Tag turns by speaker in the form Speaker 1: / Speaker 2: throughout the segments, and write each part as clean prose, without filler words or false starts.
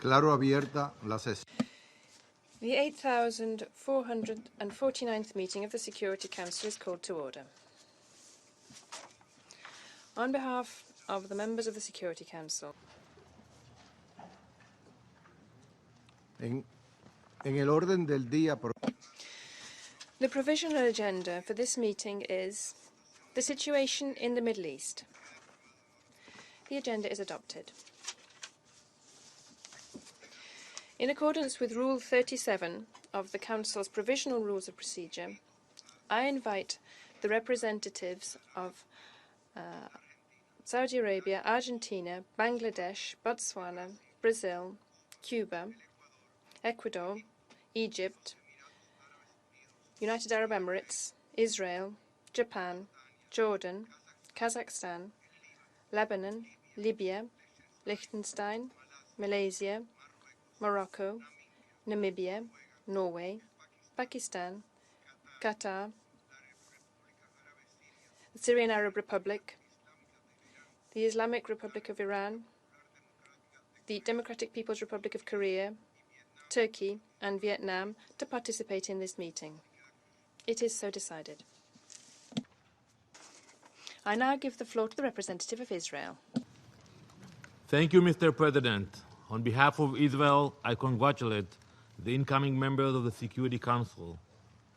Speaker 1: Declaro abierta la sesión.
Speaker 2: The 8,449th meeting of the Security Council is called to order. On behalf of the members of the Security Council,
Speaker 1: En el orden del día,
Speaker 2: the provisional agenda for this meeting is the situation in the Middle East. The agenda is adopted. In accordance with Rule 37 of the Council's Provisional Rules of Procedure, I invite the representatives of Saudi Arabia, Argentina, Bangladesh, Botswana, Brazil, Cuba, Ecuador, Egypt, United Arab Emirates, Israel, Japan, Jordan, Kazakhstan, Lebanon, Libya, Liechtenstein, Malaysia, Morocco, Namibia, Norway, Pakistan, Qatar, the Syrian Arab Republic, the Islamic Republic of Iran, the Democratic People's Republic of Korea, Turkey and Vietnam to participate in this meeting. It is so decided. I now give the floor to the representative of Israel.
Speaker 3: Thank you, Mr. President. On behalf of Israel, I congratulate the incoming members of the Security Council.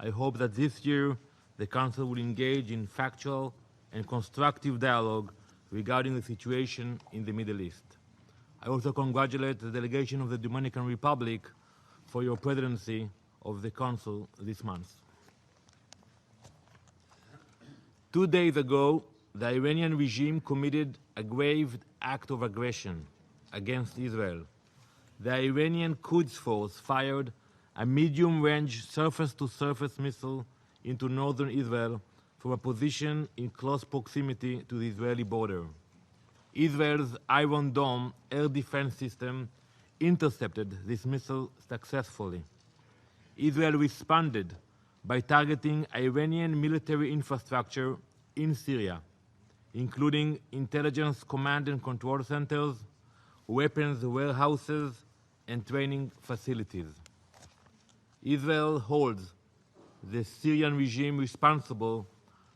Speaker 3: I hope that this year the Council will engage in factual and constructive dialogue regarding the situation in the Middle East. I also congratulate the delegation of the Dominican Republic for your presidency of the Council this month. 2 days ago, the Iranian regime committed a grave act of aggression against Israel. The Iranian Quds Force fired a medium-range surface-to-surface missile into northern Israel from a position in close proximity to the Israeli border. Israel's Iron Dome air defense system intercepted this missile successfully. Israel responded by targeting Iranian military infrastructure in Syria, including intelligence command and control centers, weapons warehouses, and training facilities. Israel holds the Syrian regime responsible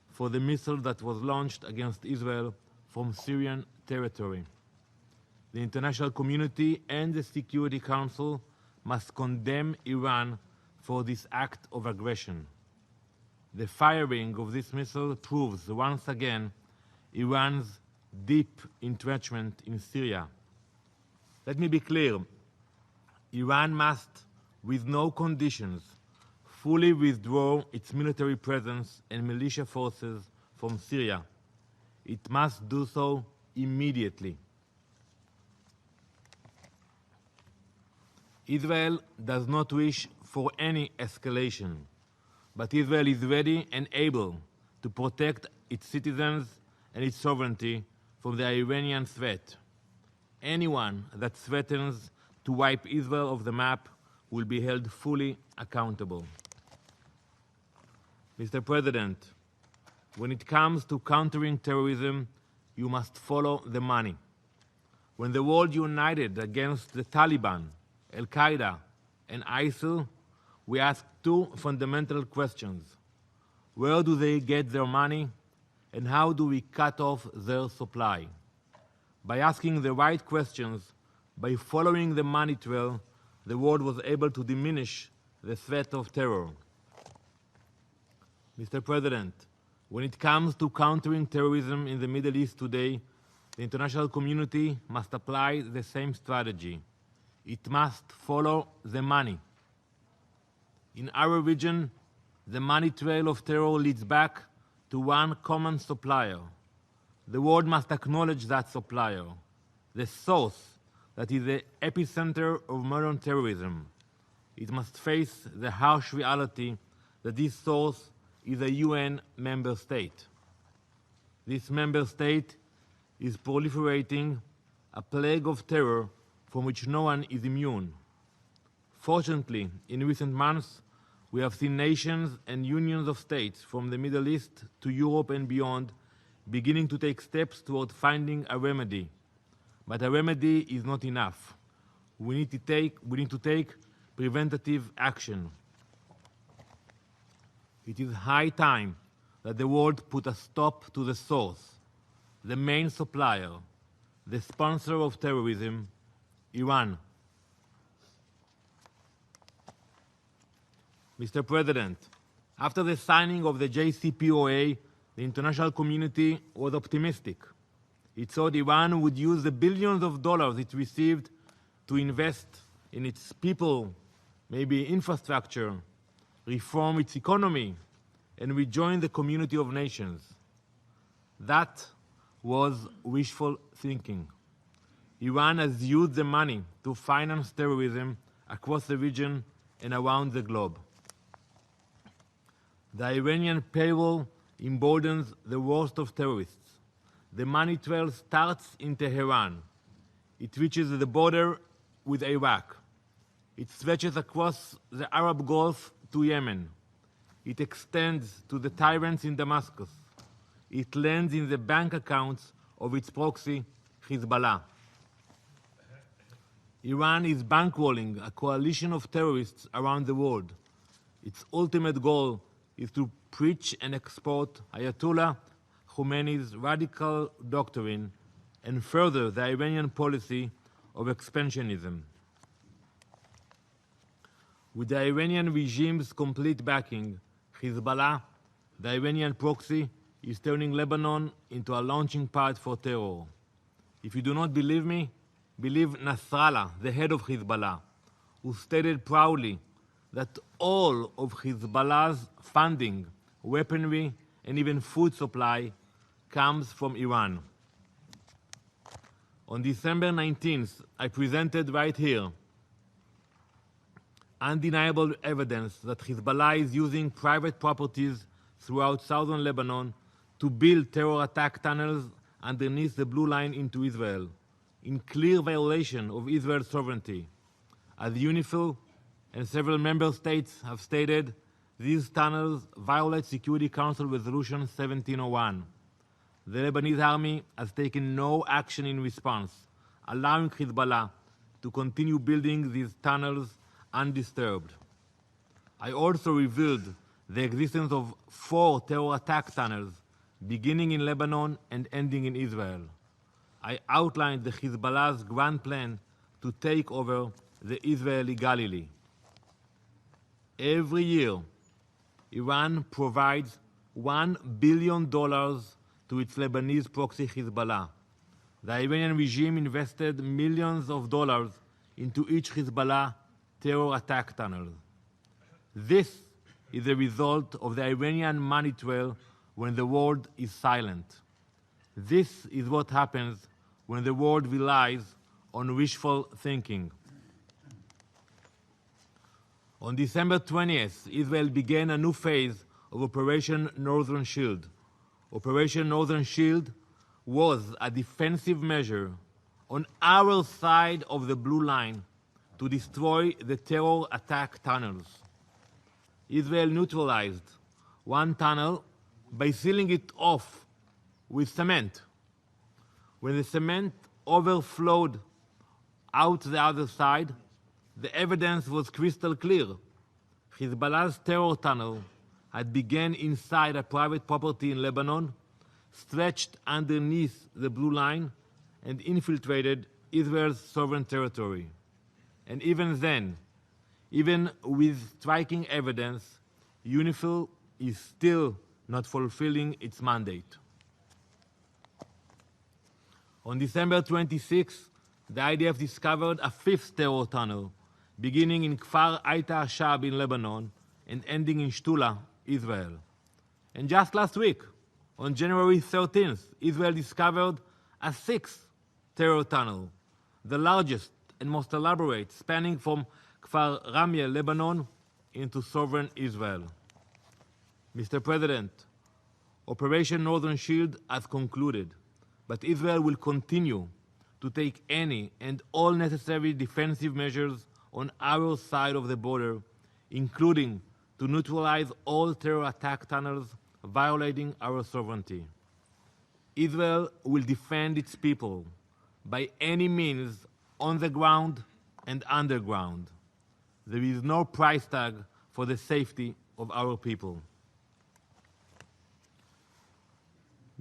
Speaker 3: for the missile that was launched against Israel from Syrian territory. The international community and the Security Council must condemn Iran for this act of aggression. The firing of this missile proves once again Iran's deep entrenchment in Syria. Let me be clear. Iran must, with no conditions, fully withdraw its military presence and militia forces from Syria. It must do so immediately. Israel does not wish for any escalation, but Israel is ready and able to protect its citizens and its sovereignty from the Iranian threat. Anyone that threatens to wipe Israel off the map will be held fully accountable. Mr. President, when it comes to countering terrorism, you must follow the money. When the world united against the Taliban, Al-Qaeda, and ISIL, we ask two fundamental questions. Where do they get their money, and how do we cut off their supply? By asking the right questions, by following the money trail, the world was able to diminish the threat of terror. Mr. President, when it comes to countering terrorism in the Middle East today, the international community must apply the same strategy. It must follow the money. In our region, the money trail of terror leads back to one common supplier. The world must acknowledge that supplier, the source that is the epicenter of modern terrorism. It must face the harsh reality that this source is a UN member state. This member state is proliferating a plague of terror from which no one is immune. Fortunately, in recent months, we have seen nations and unions of states from the Middle East to Europe and beyond beginning to take steps toward finding a remedy. But a remedy is not enough. we need to take preventative action. It is high time that the world put a stop to the source, the main supplier, the sponsor of terrorism, Iran. Mr. President, after the signing of the JCPOA, the international community was optimistic. It thought Iran would use the billions of dollars it received to invest in its people, maybe infrastructure, reform its economy, and rejoin the community of nations. That was wishful thinking. Iran has used the money to finance terrorism across the region and around the globe. The Iranian payroll emboldens the worst of terrorists. The money trail starts in Tehran. It reaches the border with Iraq. It stretches across the Arab Gulf to Yemen. It extends to the tyrants in Damascus. It lands in the bank accounts of its proxy, Hezbollah. Iran is bankrolling a coalition of terrorists around the world. Its ultimate goal is to preach and export Ayatollah Khomeini's radical doctrine and further the Iranian policy of expansionism. With the Iranian regime's complete backing, Hezbollah, the Iranian proxy, is turning Lebanon into a launching pad for terror. If you do not believe me, believe Nasrallah, the head of Hezbollah, who stated proudly that all of Hezbollah's funding, weaponry, and even food supply comes from Iran. On December 19th, I presented right here undeniable evidence that Hezbollah is using private properties throughout southern Lebanon to build terror attack tunnels underneath the blue line into Israel, in clear violation of Israel's sovereignty. As UNIFIL and several member states have stated, these tunnels violate Security Council Resolution 1701. The Lebanese army has taken no action in response, allowing Hezbollah to continue building these tunnels undisturbed. I also revealed the existence of 4 terror attack tunnels, beginning in Lebanon and ending in Israel. I outlined the Hezbollah's grand plan to take over the Israeli Galilee. Every year, Iran provides $1 billion to its Lebanese proxy Hezbollah. The Iranian regime invested millions of dollars into each Hezbollah terror attack tunnel. This is the result of the Iranian money trail when the world is silent. This is what happens when the world relies on wishful thinking. On December 20th, Israel began a new phase of Operation Northern Shield. Operation Northern Shield was a defensive measure on our side of the blue line to destroy the terror attack tunnels. Israel neutralized one tunnel by sealing it off with cement. When the cement overflowed out the other side, the evidence was crystal clear. Hezbollah's terror tunnel had begun inside a private property in Lebanon, stretched underneath the blue line, and infiltrated Israel's sovereign territory. And even then, even with striking evidence, UNIFIL is still not fulfilling its mandate. On December 26, the IDF discovered a 5th terror tunnel, beginning in Kfar Aita Ashab in Lebanon and ending in Shtula, Israel. And just last week, on January 13th, Israel discovered a 6th terror tunnel, the largest and most elaborate, spanning from Kfar Ramya, Lebanon, into sovereign Israel. Mr. President, Operation Northern Shield has concluded, but Israel will continue to take any and all necessary defensive measures on our side of the border, including to neutralize all terror attack tunnels violating our sovereignty. Israel will defend its people by any means on the ground and underground. There is no price tag for the safety of our people.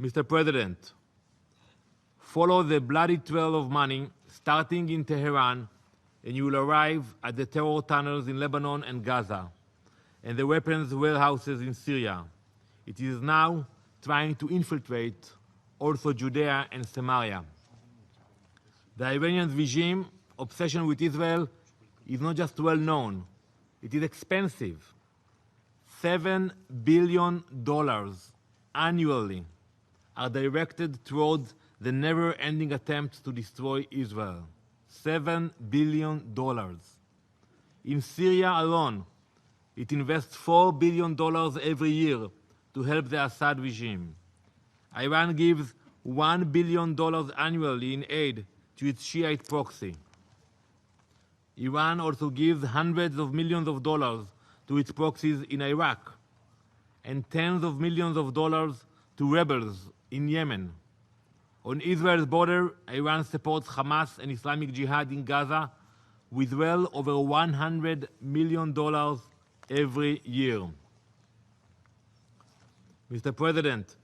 Speaker 3: Mr. President, follow the bloody trail of money starting in Tehran, and you will arrive at the terror tunnels in Lebanon and Gaza, and the weapons warehouses in Syria. It is now trying to infiltrate also Judea and Samaria. The Iranian regime obsession with Israel is not just well known, it is expensive. $7 billion annually are directed towards the never-ending attempts to destroy Israel. $7 billion. In Syria alone, it invests $4 billion every year to help the Assad regime. Iran gives $1 billion annually in aid to its Shiite proxy. Iran also gives hundreds of millions of dollars to its proxies in Iraq and tens of millions of dollars to rebels in Yemen. On Israel's border, Iran supports Hamas and Islamic Jihad in Gaza with well over $100 million every year. Mr. President,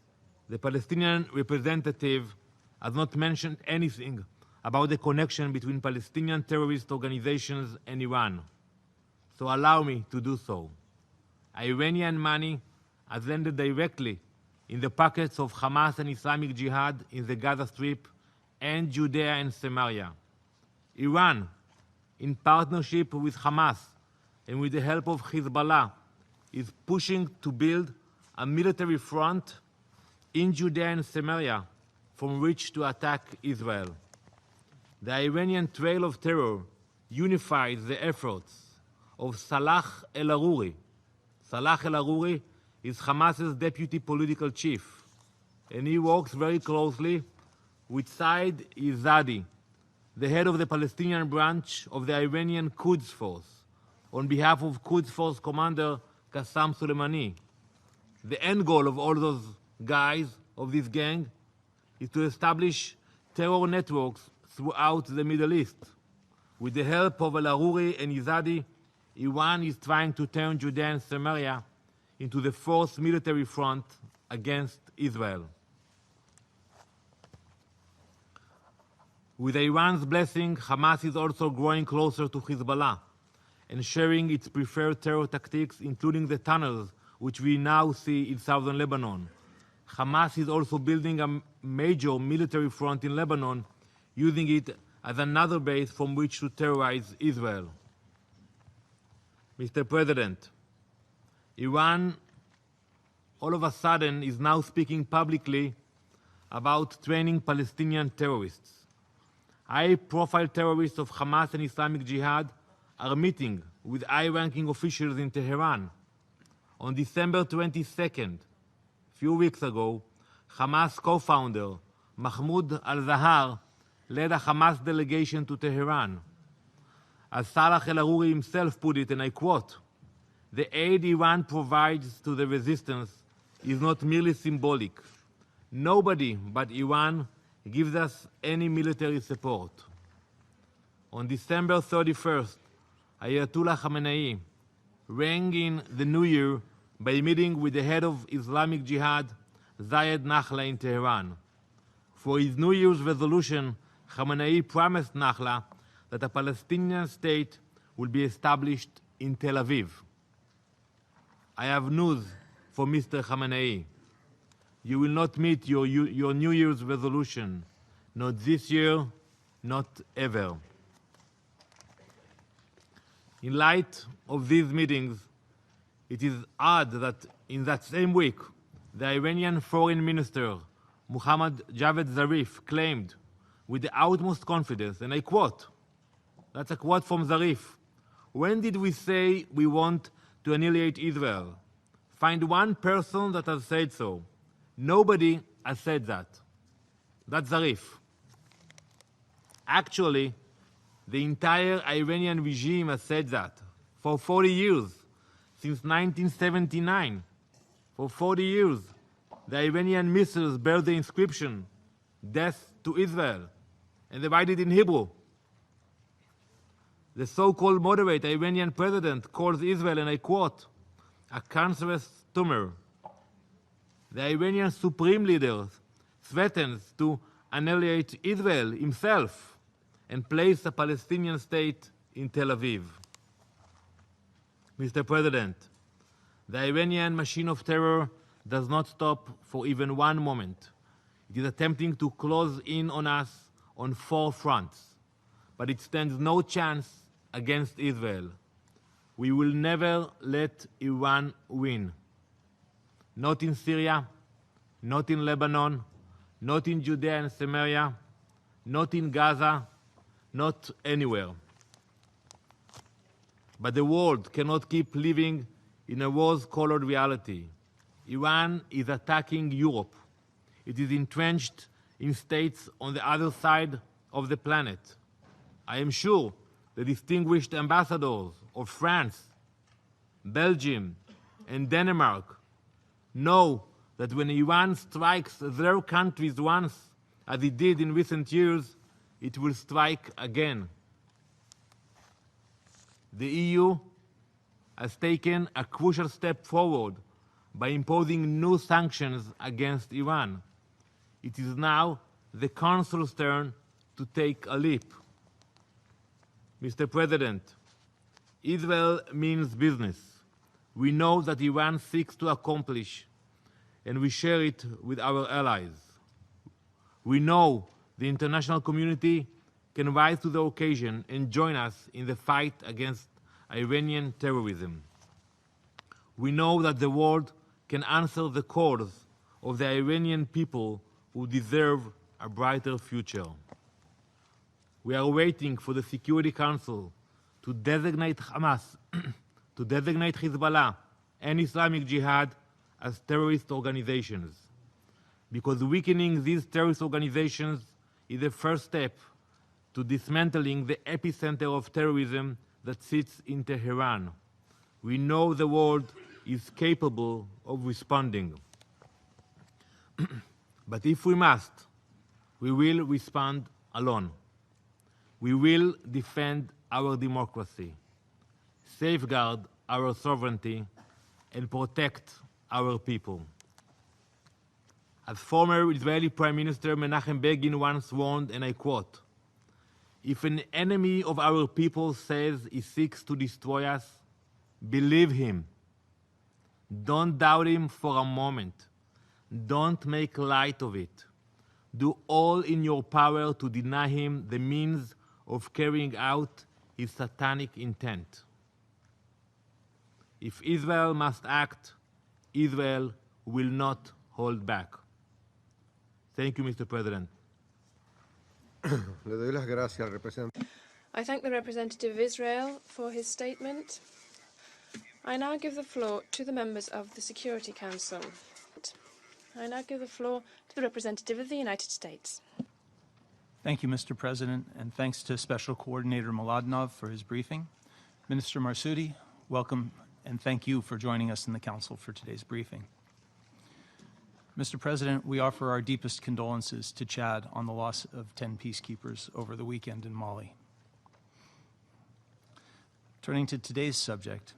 Speaker 3: the Palestinian representative has not mentioned anything about the connection between Palestinian terrorist organizations and Iran. So allow me to do so. Iranian money has landed directly in the pockets of Hamas and Islamic Jihad in the Gaza Strip and Judea and Samaria. Iran, in partnership with Hamas and with the help of Hezbollah, is pushing to build a military front in Judea and Samaria from which to attack Israel. The Iranian Trail of Terror unifies the efforts of Salah el-Aruri. Salah el-Aruri is Hamas's deputy political chief, and he works very closely with Said Izzadi, the head of the Palestinian branch of the Iranian Quds Force, on behalf of Quds Force commander Qassam Soleimani. The end goal of all those guys of this gang is to establish terror networks throughout the Middle East. With the help of al-Aruri and Izzadi, Iran is trying to turn Judea and Samaria into the fourth military front against Israel. With Iran's blessing, Hamas is also growing closer to Hezbollah and sharing its preferred terror tactics, including the tunnels, which we now see in southern Lebanon. Hamas is also building a major military front in Lebanon, using it as another base from which to terrorize Israel. Mr. President, Iran all of a sudden is now speaking publicly about training Palestinian terrorists. High-profile terrorists of Hamas and Islamic Jihad are meeting with high-ranking officials in Tehran. On December 22nd, a few weeks ago, Hamas co-founder Mahmoud al-Zahar led a Hamas delegation to Tehran. As Salah el-Aruri himself put it, and I quote, "The aid Iran provides to the resistance is not merely symbolic. Nobody but Iran gives us any military support." On December 31st, Ayatollah Khamenei rang in the new year by meeting with the head of Islamic Jihad, Zayed Nahla, in Tehran. For his New Year's resolution, Khamenei promised Nahla that a Palestinian state will be established in Tel Aviv. I have news for Mr. Khamenei. You will not meet your New Year's resolution, not this year, not ever. In light of these meetings, it is odd that in that same week, the Iranian Foreign Minister, Mohammad Javad Zarif, claimed with the utmost confidence, and I quote, that's a quote from Zarif, "When did we say we want to annihilate Israel? Find one person that has said so. Nobody has said that." That's Zarif. Actually, the entire Iranian regime has said that for 40 years, since 1979. For 40 years, the Iranian missiles bear the inscription, "Death to Israel," and they write it in Hebrew. The so-called moderate Iranian president calls Israel, and I quote, a cancerous tumor. The Iranian supreme leader threatens to annihilate Israel himself and place a Palestinian state in Tel Aviv. Mr. President, the Iranian machine of terror does not stop for even one moment. It is attempting to close in on us on 4 fronts, but it stands no chance against Israel. We will never let Iran win. Not in Syria, not in Lebanon, not in Judea and Samaria, not in Gaza, not anywhere. But the world cannot keep living in a rose-colored reality. Iran is attacking Europe. It is entrenched in states on the other side of the planet. I am sure the distinguished ambassadors of France, Belgium, and Denmark know that when Iran strikes their countries once, as it did in recent years, it will strike again. The EU has taken a crucial step forward by imposing new sanctions against Iran. It is now the Council's turn to take a leap. Mr. President, Israel means business. We know that Iran seeks to accomplish, and we share it with our allies. We know the international community can rise to the occasion and join us in the fight against Iranian terrorism. We know that the world can answer the calls of the Iranian people who deserve a brighter future. We are waiting for the Security Council to designate Hamas, to designate Hezbollah and Islamic Jihad as terrorist organizations, because weakening these terrorist organizations is the first step to dismantling the epicenter of terrorism that sits in Tehran. We know the world is capable of responding. But if we must, we will respond alone. We will defend our democracy, safeguard our sovereignty, and protect our people. As former Israeli Prime Minister Menachem Begin once warned, and I quote, "If an enemy of our people says he seeks to destroy us, believe him. Don't doubt him for a moment. Don't make light of it. Do all in your power to deny him the means of carrying out his satanic intent. If Israel must act, Israel will not hold back." Thank you, Mr. President.
Speaker 1: Le doy las gracias al representante.
Speaker 2: I thank the representative of Israel for his statement. I now give the floor to the members of the Security Council. I now give the floor to the representative of the United States.
Speaker 4: Thank you, Mr. President, and thanks to Special Coordinator Mladinov for his briefing. Minister Marsoudi, welcome, and thank you for joining us in the Council for today's briefing. Mr. President, we offer our deepest condolences to Chad on the loss of 10 peacekeepers over the weekend in Mali. Turning to today's subject,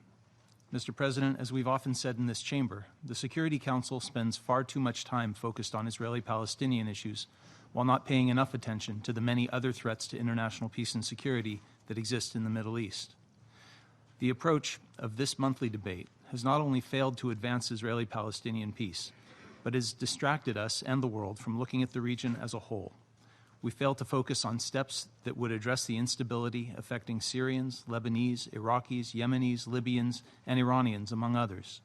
Speaker 4: Mr. President, as we've often said in this chamber, the Security Council spends far too much time focused on Israeli-Palestinian issues while not paying enough attention to the many other threats to international peace and security that exist in the Middle East. The approach of this monthly debate has not only failed to advance Israeli-Palestinian peace, but has distracted us and the world from looking at the region as a whole. We fail to focus on steps that would address the instability affecting Syrians, Lebanese, Iraqis, Yemenis, Libyans, and Iranians, among others.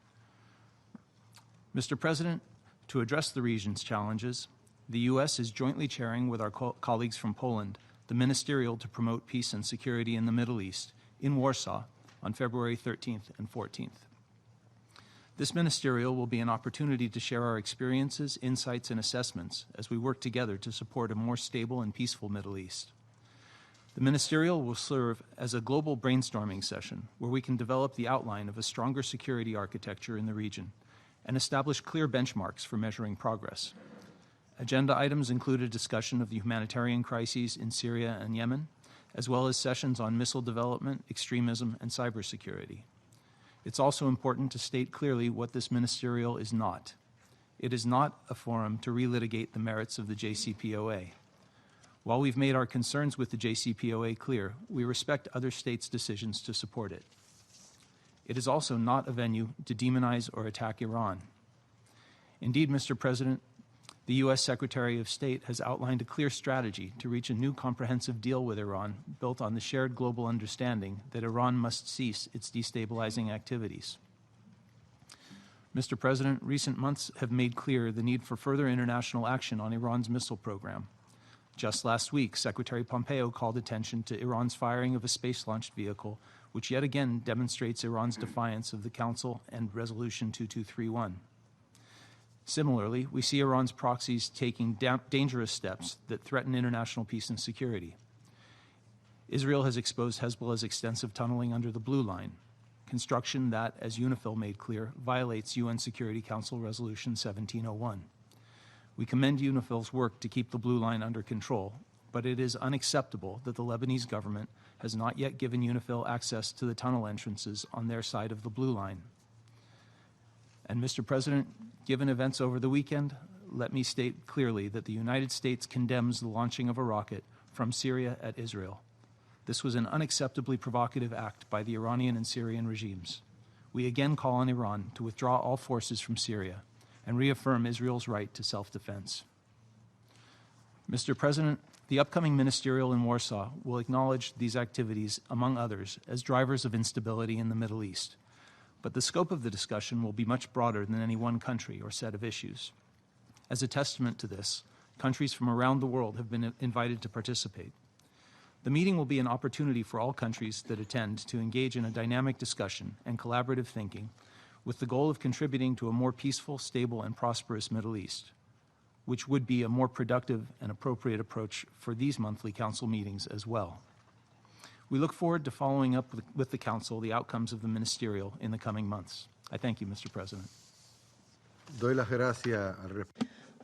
Speaker 4: Mr. President, to address the region's challenges, the U.S. is jointly chairing with our colleagues from Poland the Ministerial to Promote Peace and Security in the Middle East in Warsaw on February 13th and 14th. This ministerial will be an opportunity to share our experiences, insights, and assessments as we work together to support a more stable and peaceful Middle East. The ministerial will serve as a global brainstorming session where we can develop the outline of a stronger security architecture in the region and establish clear benchmarks for measuring progress. Agenda items include a discussion of the humanitarian crises in Syria and Yemen, as well as sessions on missile development, extremism, and cybersecurity. It's also important to state clearly what this ministerial is not. It is not a forum to relitigate the merits of the JCPOA. While we've made our concerns with the JCPOA clear, we respect other states' decisions to support it. It is also not a venue to demonize or attack Iran. Indeed, Mr. President, the U.S. Secretary of State has outlined a clear strategy to reach a new comprehensive deal with Iran built on the shared global understanding that Iran must cease its destabilizing activities. Mr. President, recent months have made clear the need for further international action on Iran's missile program. Just last week, Secretary Pompeo called attention to Iran's firing of a space-launched vehicle, which yet again demonstrates Iran's defiance of the Council and Resolution 2231. Similarly, we see Iran's proxies taking dangerous steps that threaten international peace and security. Israel has exposed Hezbollah's extensive tunneling under the Blue Line, construction that, as UNIFIL made clear, violates UN Security Council Resolution 1701. We commend UNIFIL's work to keep the Blue Line under control, but it is unacceptable that the Lebanese government has not yet given UNIFIL access to the tunnel entrances on their side of the Blue Line. And Mr. President, given events over the weekend, let me state clearly that the United States condemns the launching of a rocket from Syria at Israel. This was an unacceptably provocative act by the Iranian and Syrian regimes. We again call on Iran to withdraw all forces from Syria and reaffirm Israel's right to self-defense. Mr. President, the upcoming ministerial in Warsaw will acknowledge these activities, among others, as drivers of instability in the Middle East. But the scope of the discussion will be much broader than any one country or set of issues. As a testament to this, countries from around the world have been invited to participate. The meeting will be an opportunity for all countries that attend to engage in a dynamic discussion and collaborative thinking with the goal of contributing to a more peaceful, stable, and prosperous Middle East, which would be a more productive and appropriate approach for these monthly Council meetings as well. We look forward to following up with the Council the outcomes of the ministerial in the coming months. I thank you, Mr. President.
Speaker 1: Doy las gracias al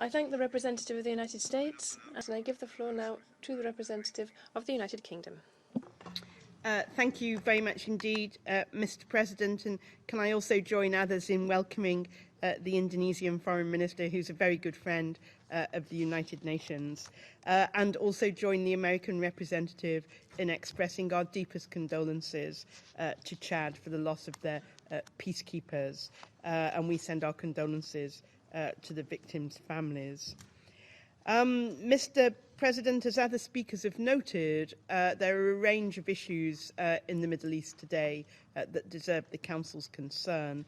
Speaker 2: I thank the representative of the United States, and I give the floor now to the representative of the United Kingdom.
Speaker 5: Thank you very much indeed, Mr. President, and can I also join others in welcoming the Indonesian Foreign Minister, who's a very good friend of the United Nations, and also join the American representative in expressing our deepest condolences to Chad for the loss of their peacekeepers, and we send our condolences to the victims' families. Mr. President, as other speakers have noted, there are a range of issues in the Middle East today that deserve the Council's concern.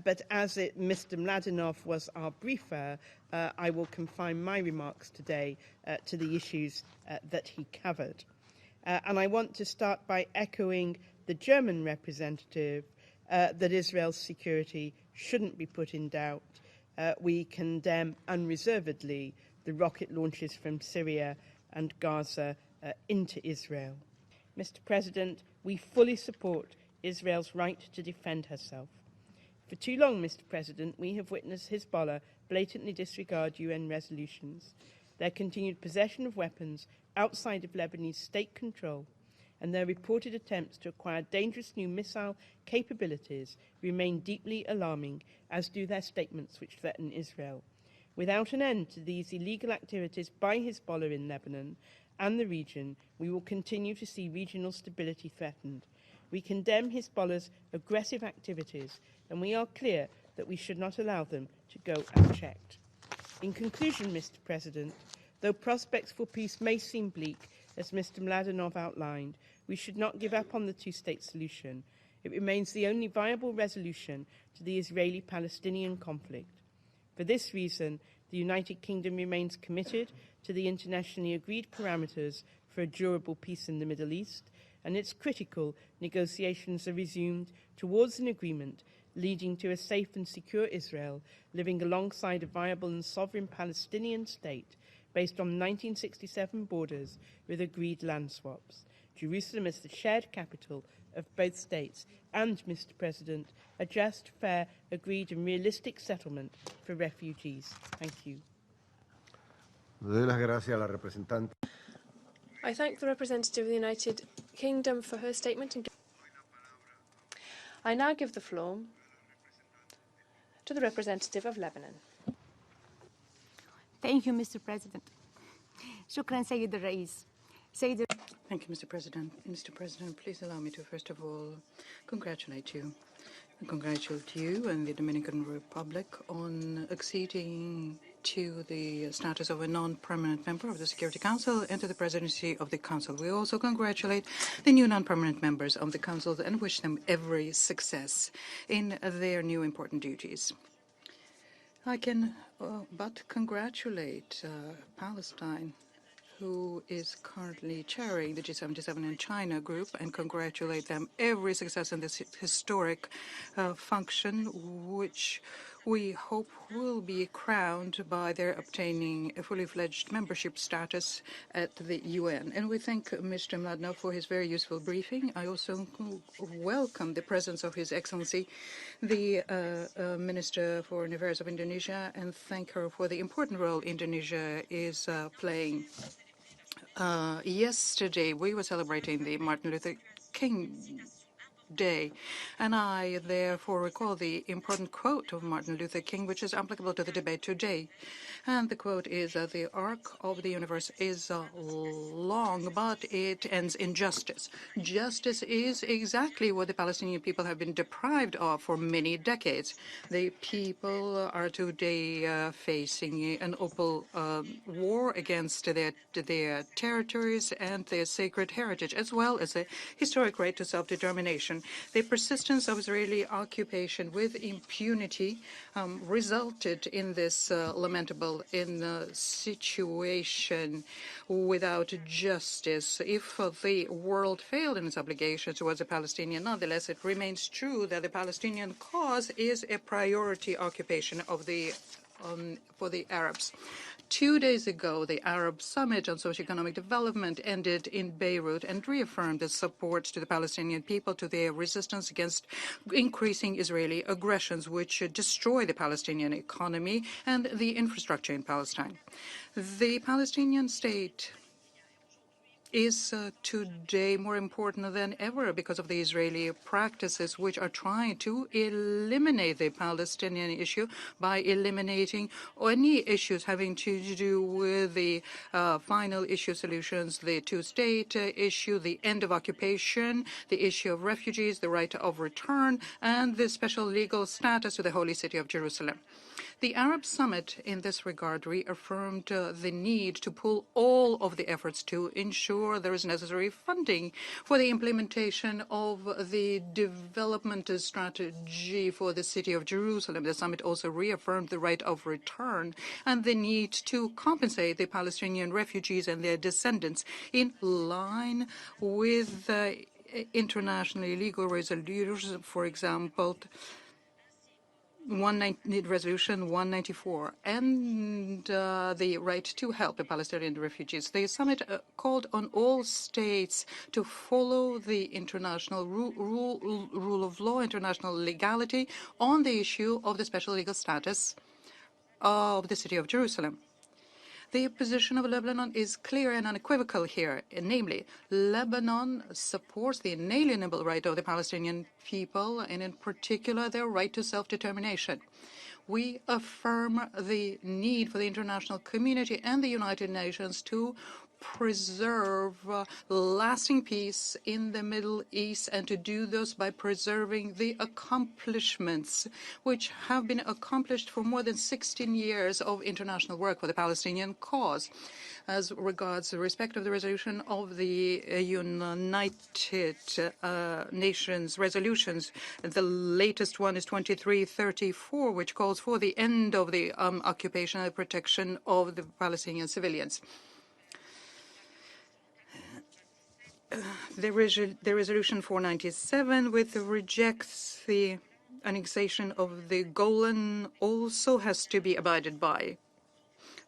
Speaker 5: But as Mr. Mladenov was our briefer, I will confine my remarks today to the issues that he covered. And I want to start by echoing the German representative that Israel's security shouldn't be put in doubt. We condemn unreservedly the rocket launches from Syria and Gaza into Israel. Mr. President, we fully support Israel's right to defend herself. For too long, Mr. President, we have witnessed Hezbollah blatantly disregard UN resolutions, their continued possession of weapons outside of Lebanese state control, and their reported attempts to acquire dangerous new missile capabilities remain deeply alarming, as do their statements which threaten Israel. Without an end to these illegal activities by Hezbollah in Lebanon and the region, we will continue to see regional stability threatened. We condemn Hezbollah's aggressive activities, and we are clear that we should not allow them to go unchecked. In conclusion, Mr. President, though prospects for peace may seem bleak, as Mr. Mladenov outlined, we should not give up on the two-state solution. It remains the only viable resolution to the Israeli-Palestinian conflict. For this reason, the United Kingdom remains committed to the internationally agreed parameters for a durable peace in the Middle East, and it's critical negotiations are resumed towards an agreement leading to a safe and secure Israel living alongside a viable and sovereign Palestinian state based on 1967 borders with agreed land swaps. Jerusalem is the shared capital of both states and, Mr. President, a just, fair, agreed and realistic settlement for refugees. Thank you.
Speaker 1: Doy las gracias a la representante.
Speaker 2: I thank the representative of the United Kingdom for her statement. And I now give the floor to the representative of Lebanon.
Speaker 6: Thank you, Mr. President. شكرا سيد الرئيس.
Speaker 7: Thank you, Mr. President. Mr. President, please allow me to first of all congratulate you and the Dominican Republic on acceding to the status of a non-permanent member of the Security Council and to the presidency of the Council. We also congratulate the new non-permanent members of the Council and wish them every success in their new important duties. I can but congratulate Palestine, who is currently chairing the G77 in China group, and congratulate them every success in this historic function, which we hope will be crowned by their obtaining a fully fledged membership status at the UN. And we thank Mr. Mladenow for his very useful briefing. I also welcome the presence of His Excellency, the Minister for Foreign Affairs of Indonesia, and thank her for the important role Indonesia is playing. Yesterday, we were celebrating the Martin Luther King Day, and I therefore recall the important quote of Martin Luther King, which is applicable to the debate today. And the quote is that the arc of the universe is long, but it ends in justice. Justice is exactly what the Palestinian people have been deprived of for many decades. The people are today facing an open war against their territories and their sacred heritage, as well as a historic right to self-determination. The persistence of Israeli occupation with impunity resulted in this lamentable situation without justice. If the world failed in its obligations towards the Palestinians, nonetheless, it remains true that the Palestinian cause is a priority occupation of for the Arabs. 2 days ago, the Arab Summit on Socio-Economic Development ended in Beirut and reaffirmed its support to the Palestinian people, to their resistance against increasing Israeli aggressions, which destroy the Palestinian economy and the infrastructure in Palestine. The Palestinian state is today more important than ever because of the Israeli practices which are trying to eliminate the Palestinian issue by eliminating any issues having to do with the final issue solutions, the two-state issue, the end of occupation, the issue of refugees, the right of return, and the special legal status to the Holy City of Jerusalem. The Arab Summit in this regard reaffirmed the need to pull all of the efforts to ensure there is necessary funding for the implementation of the development strategy for the city of Jerusalem. The summit also reaffirmed the right of return and the need to compensate the Palestinian refugees and their descendants in line with internationally legal resolutions, for example, Resolution 194, and the right to help the Palestinian refugees. The summit called on all states to follow the international rule of law, international legality on the issue of the special legal status of the city of Jerusalem. The position of Lebanon is clear and unequivocal here, namely, Lebanon supports the inalienable right of the Palestinian people, and in particular their right to self-determination. We affirm the need for the international community and the United Nations to preserve lasting peace in the Middle East, and to do this by preserving the accomplishments which have been accomplished for more than 16 years of international work for the Palestinian cause. As regards the respect of the resolution of the United Nations resolutions, the latest one is 2334, which calls for the end of the occupation and protection of the Palestinian civilians. The resolution 497, which rejects the annexation of the Golan, also has to be abided by.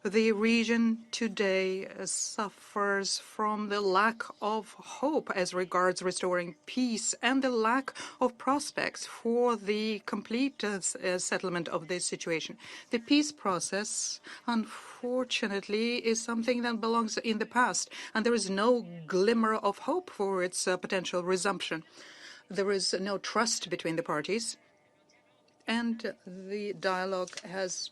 Speaker 7: The region today suffers from the lack of hope as regards restoring peace and the lack of prospects for the complete settlement of this situation. The peace process, unfortunately, is something that belongs in the past, and there is no glimmer of hope for its potential resumption. There is no trust between the parties, and the dialogue has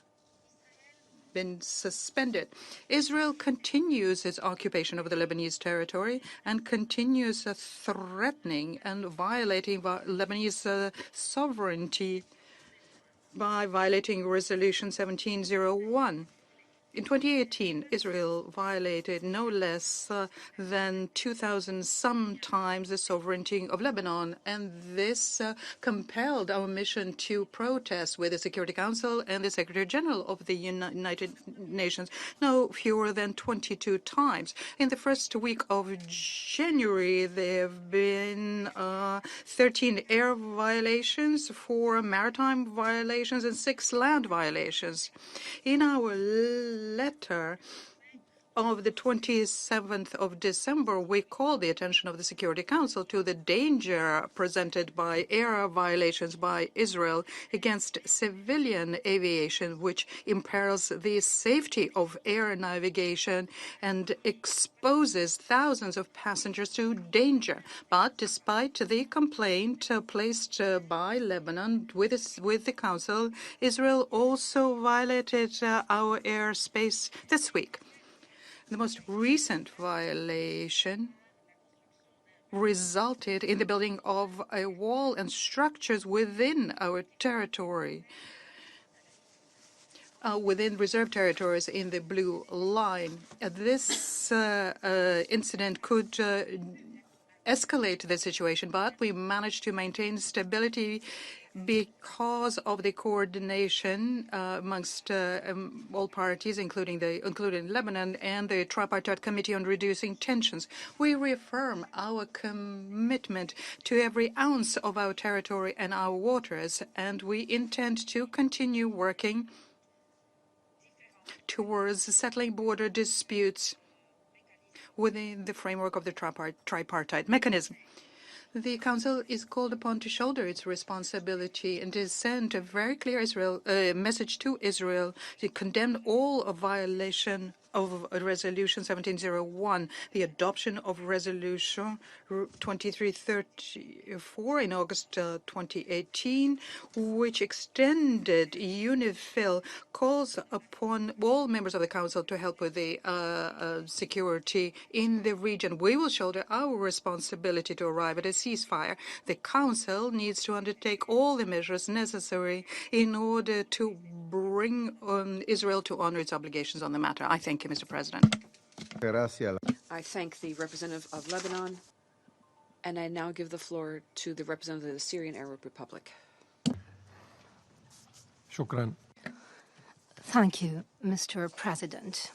Speaker 7: been suspended. Israel continues its occupation of the Lebanese territory and continues threatening and violating Lebanese sovereignty by violating Resolution 1701. In 2018, Israel violated no less than 2,000 sometimes the sovereignty of Lebanon, and this compelled our mission to protest with the Security Council and the Secretary General of the United Nations no fewer than 22 times. In the first week of January, there have been 13 air violations, 4 maritime violations, and 6 land violations. In our letter of the 27th of December, we called the attention of the Security Council to the danger presented by air violations by Israel against civilian aviation, which imperils the safety of air navigation and exposes thousands of passengers to danger. But despite the complaint placed by Lebanon with the Council, Israel also violated our airspace this week. The most recent violation resulted in the building of a wall and structures within our territory, within reserved territories in the Blue Line. This incident could escalate the situation, but we managed to maintain stability because of the coordination amongst all parties, including Lebanon and the Tripartite Committee on Reducing Tensions. We reaffirm our commitment to every ounce of our territory and our waters, and we intend to continue working towards settling border disputes within the framework of the tripartite mechanism. The Council is called upon to shoulder its responsibility and to send a very clear message to Israel to condemn all violation of Resolution 1701, the adoption of Resolution 2334 in August 2018, which extended UNIFIL, calls upon all members of the Council to help with the security in the region. We will shoulder our responsibility to arrive at a ceasefire. The Council needs to undertake all the measures necessary in order to bring Israel to honor its obligations on the matter. I thank you, Mr. President.
Speaker 8: I thank the representative of Lebanon, and I now give the floor to the representative of the Syrian Arab Republic.
Speaker 9: شكرا.
Speaker 6: Thank you, Mr. President.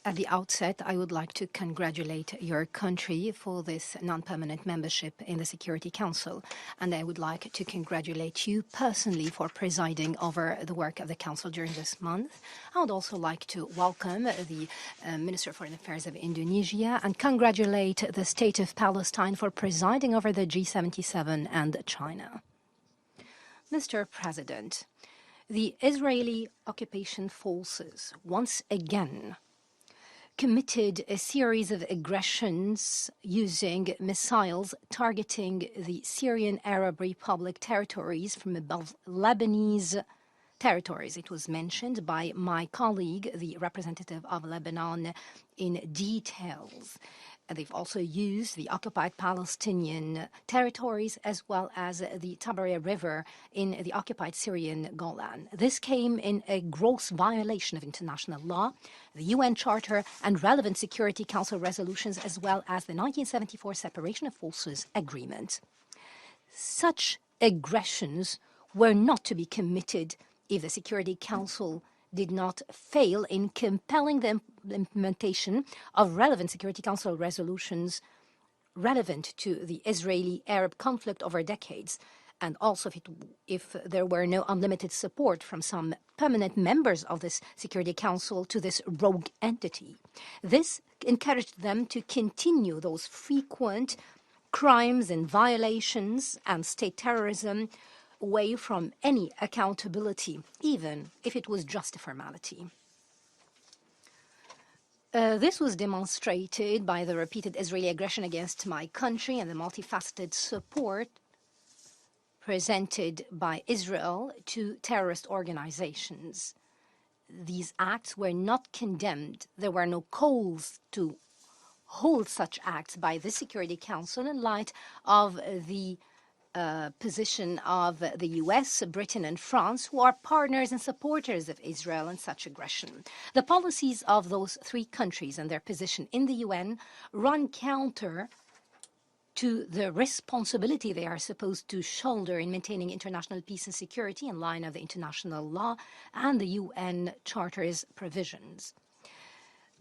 Speaker 6: At the outset, I would like to congratulate your country for this non-permanent membership in the Security Council, and I would like to congratulate you personally for presiding over the work of the Council during this month. I would also like to welcome the Minister of Foreign Affairs of Indonesia and congratulate the State of Palestine for presiding over the G77 and China. Mr. President, the Israeli occupation forces once again committed a series of aggressions using missiles targeting the Syrian Arab Republic territories from above Lebanese territories. It was mentioned by my colleague, the representative of Lebanon, in details. They've also used the occupied Palestinian territories as well as the Tabarya River in the occupied Syrian Golan. This came in a gross violation of international law, the UN Charter and relevant Security Council resolutions, as well as the 1974 Separation of Forces Agreement. Such aggressions were not to be committed if the Security Council did not fail in compelling the implementation of relevant Security Council resolutions relevant to the Israeli-Arab conflict over decades, and also if there were no unlimited support from some permanent members of this Security Council to this rogue entity. This encouraged them to continue those frequent crimes and violations and state terrorism away from any accountability, even if it was just a formality. This was demonstrated by the repeated Israeli aggression against my country and the multifaceted support presented by Israel to terrorist organizations. These acts were not condemned. There were no calls to hold such acts by the Security Council in light of the position of the US, Britain, and France, who are partners and supporters of Israel in such aggression. The policies of those three countries and their position in the UN run counter to the responsibility they are supposed to shoulder in maintaining international peace and security in line of the international law and the UN Charter's provisions.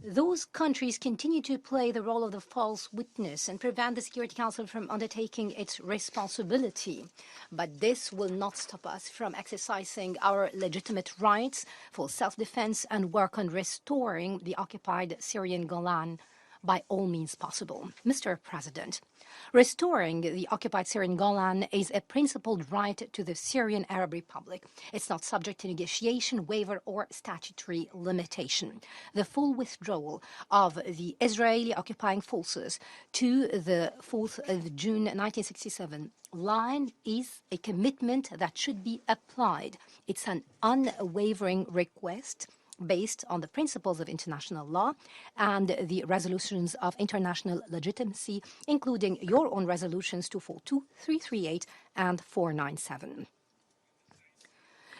Speaker 6: Those countries continue to play the role of the false witness and prevent the Security Council from undertaking its responsibility. But this will not stop us from exercising our legitimate rights for self-defense and work on restoring the occupied Syrian Golan by all means possible. Mr. President, restoring the occupied Syrian Golan is a principled right to the Syrian Arab Republic. It's not subject to negotiation, waiver, or statutory limitation. The full withdrawal of the Israeli occupying forces to the 4th of June 1967 line is a commitment that should be applied. It's an unwavering request based on the principles of international law and the resolutions of international legitimacy, including your own resolutions 242, 338, and 497.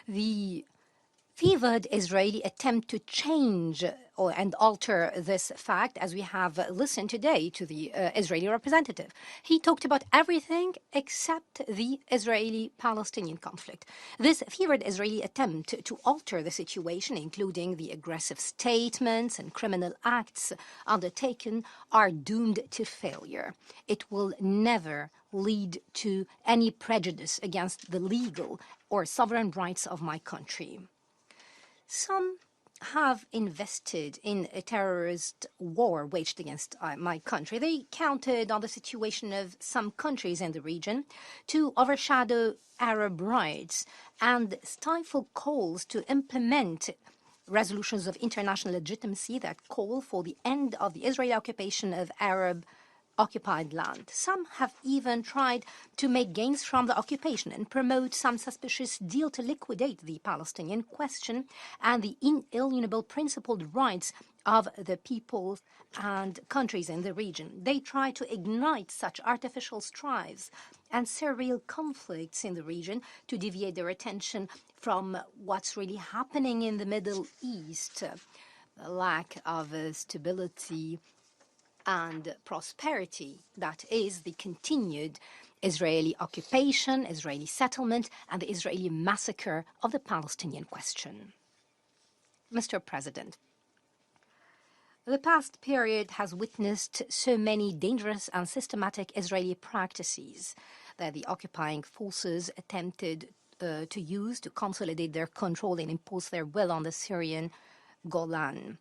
Speaker 6: The fevered Israeli attempt to change and alter this fact, as we have listened today to the Israeli representative. He talked about everything except the Israeli-Palestinian conflict. This fevered Israeli attempt to alter the situation, including the aggressive statements and criminal acts undertaken, are doomed to failure. It will never lead to any prejudice against the legal or sovereign rights of my country. Some have invested in a terrorist war waged against my country. They counted on the situation of some countries in the region to overshadow Arab rights and stifle calls to implement resolutions of international legitimacy that call for the end of the Israeli occupation of Arab occupied land. Some have even tried to make gains from the occupation and promote some suspicious deal to liquidate the Palestinian question and the inalienable principled rights of the peoples and countries in the region. They try to ignite such artificial strives and surreal conflicts in the region to deviate their attention from what's really happening in the Middle East, the lack of stability and prosperity, that is the continued Israeli occupation, Israeli settlement, and the Israeli massacre of the Palestinian question. Mr. President, the past period has witnessed so many dangerous and systematic Israeli practices that the occupying forces attempted to use to consolidate their control and impose their will on the Syrian Golan.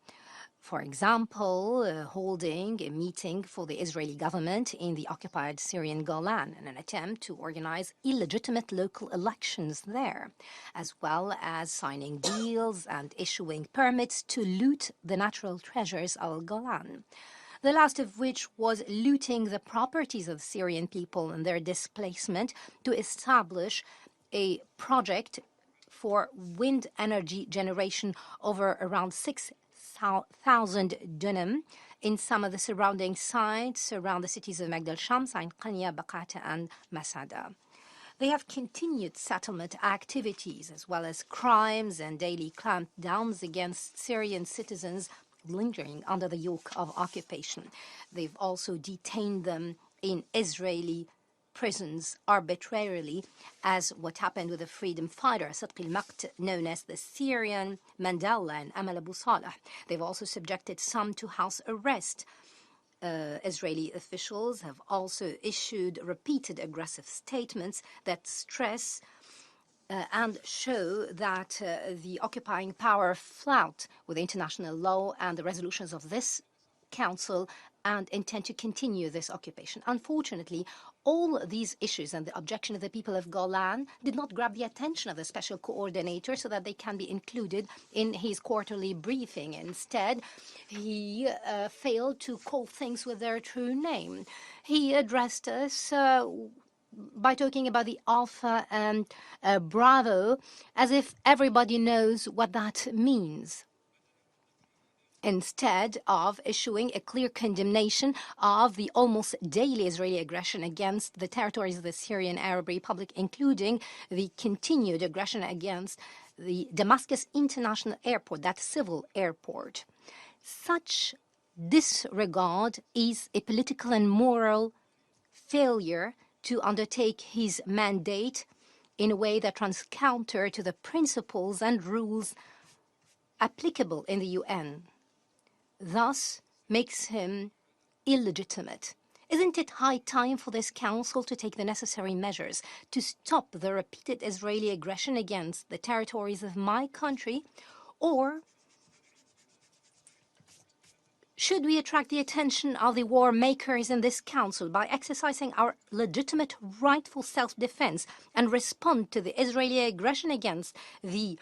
Speaker 6: For example, holding a meeting for the Israeli government in the occupied Syrian Golan in an attempt to organize illegitimate local elections there, as well as signing deals and issuing permits to loot the natural treasures of Golan. The last of which was looting the properties of Syrian people and their displacement to establish a project for wind energy generation over around 6,000 dunam in some of the surrounding sites around the cities of Magdal Shams, Ain Qanya, Baqata, and Masada. They have continued settlement activities as well as crimes and daily clampdowns against Syrian citizens lingering under the yoke of occupation. They've also detained them in Israeli prisons arbitrarily, as what happened with the freedom fighter Sidq al-Maqt, known as the Syrian Mandela and Amal Abu Saleh. They've also subjected some to house arrest Israeli officials have also issued repeated aggressive statements that stress and show that the occupying power flout with international law and the resolutions of this Council and intend to continue this occupation. Unfortunately, all these issues and the objection of the people of Golan did not grab the attention of the special coordinator so that they can be included in his quarterly briefing. Instead, he failed to call things with their true name. He addressed us by talking about the Alpha and Bravo as if everybody knows what that means, instead of issuing a clear condemnation of the almost daily Israeli aggression against the territories of the Syrian Arab Republic, including the continued aggression against the Damascus International Airport, that civil airport. Such disregard is a political and moral failure to undertake his mandate in a way that runs counter to the principles and rules applicable in the UN, thus makes him illegitimate. Isn't it high time for this council to take the necessary measures to stop the repeated Israeli aggression against the territories of my country? Or should we attract the attention of the war makers in this council by exercising our legitimate rightful self-defense and respond to the Israeli aggression against the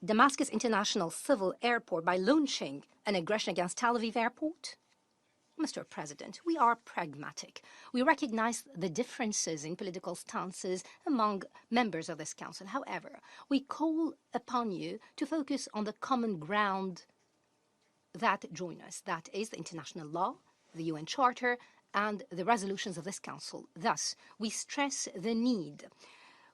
Speaker 6: Damascus International Civil Airport by launching an aggression against Tel Aviv Airport? Mr. President, we are pragmatic. We recognize the differences in political stances among members of this council. However, we call upon you to focus on the common ground that join us. That is the international law, the UN Charter, and the resolutions of this council. Thus, we stress the need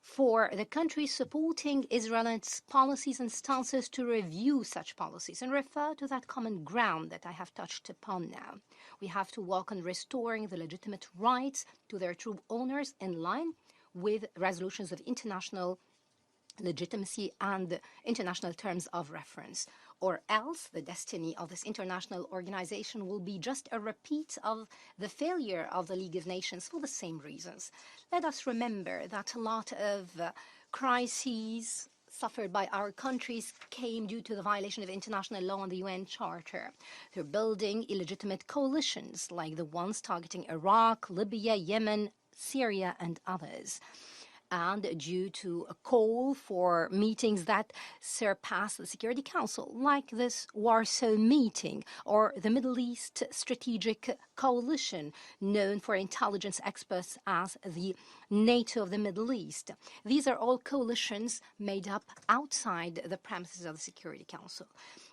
Speaker 6: for the countries supporting Israel and its policies and stances to review such policies and refer to that common ground that I have touched upon now. We have to work on restoring the legitimate rights to their true owners in line with resolutions of international legitimacy and international terms of reference, or else the destiny of this international organization will be just a repeat of the failure of the League of Nations for the same reasons. Let us remember that a lot of crises suffered by our countries came due to the violation of international law and the UN Charter. They're building illegitimate coalitions like the ones targeting Iraq, Libya, Yemen, Syria, and others. And due to a call for meetings that surpass the Security Council, like this Warsaw meeting or the Middle East Strategic Coalition, known for intelligence experts as the NATO of the Middle East. These are all coalitions made up outside the premises of the Security Council.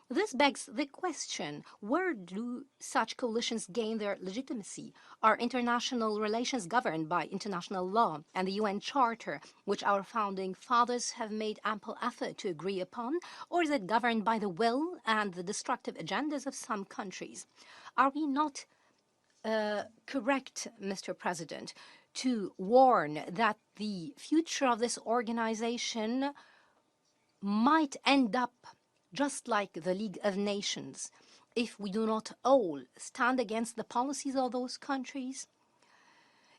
Speaker 6: This begs the question, where do such coalitions gain their legitimacy? Are international relations governed by international law and the UN Charter, which our founding fathers have made ample effort to agree upon, or is it governed by the will and the destructive agendas of some countries? Are we not correct, Mr. President, to warn that the future of this organization might end up just like the League of Nations, if we do not all stand against the policies of those countries?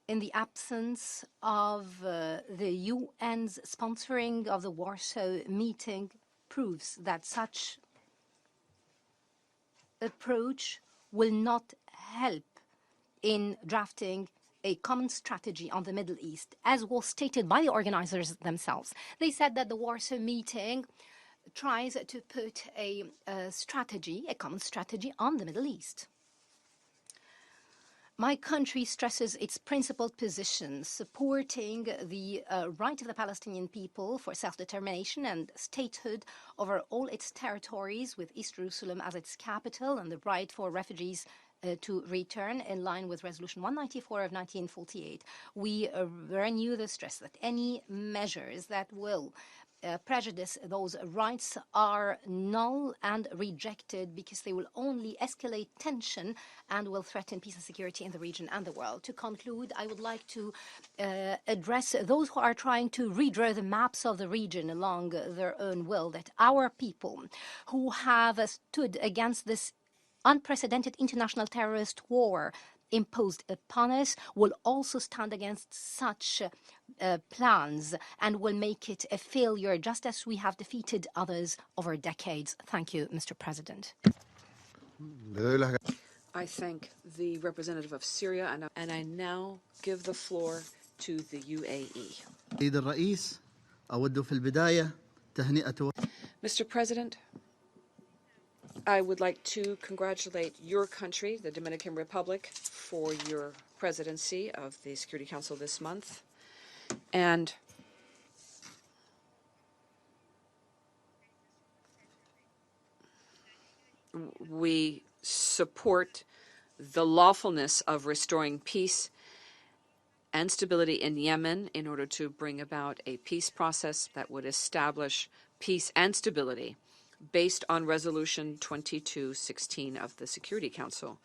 Speaker 6: In the absence of the UN's sponsoring of the Warsaw meeting proves that such approach will not help in drafting a common strategy on the Middle East, as was stated by the organizers themselves. They said that the Warsaw meeting tries to put a common strategy on the Middle East. My country stresses its principled position, supporting the right of the Palestinian people for self-determination and statehood over all its territories, with East Jerusalem as its capital, and the right for refugees to return in line with Resolution 194 of 1948. We renew the stress that any measures that will prejudice those rights are null and rejected, because they will only escalate tension and will threaten peace and security in the region and the world. To conclude, I would like to address those who are trying to redraw the maps of the region along their own will, that our people who have stood against this unprecedented international terrorist war imposed upon us will also stand against such plans and will make it a failure, just as we have defeated others over decades. Thank you, Mr. President.
Speaker 8: I thank the representative of Syria, and I now give the floor to the UAE. Mr. President, I would like to congratulate your country, the Dominican Republic, for your presidency of the Security Council this month. And we support the lawfulness of restoring peace and stability in Yemen in order to bring about a peace process that would establish peace and stability based on Resolution 2216 of the Security Council.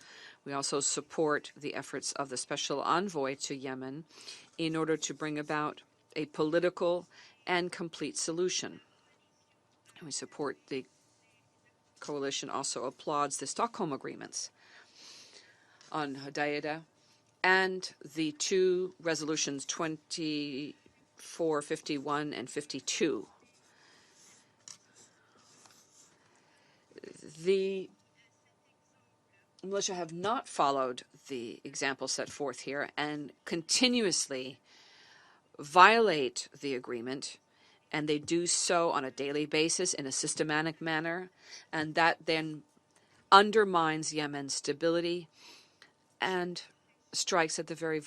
Speaker 8: We also support the efforts of the Special Envoy to Yemen in order to bring about a political and complete solution. And we support the coalition also applauds the Stockholm Agreements on Hodeidah and the two resolutions 2451 and 52. The militia have not followed the example set forth here and continuously violate the agreement, and they do so on a daily basis in a systematic manner, and that then undermines Yemen's stability and strikes at the very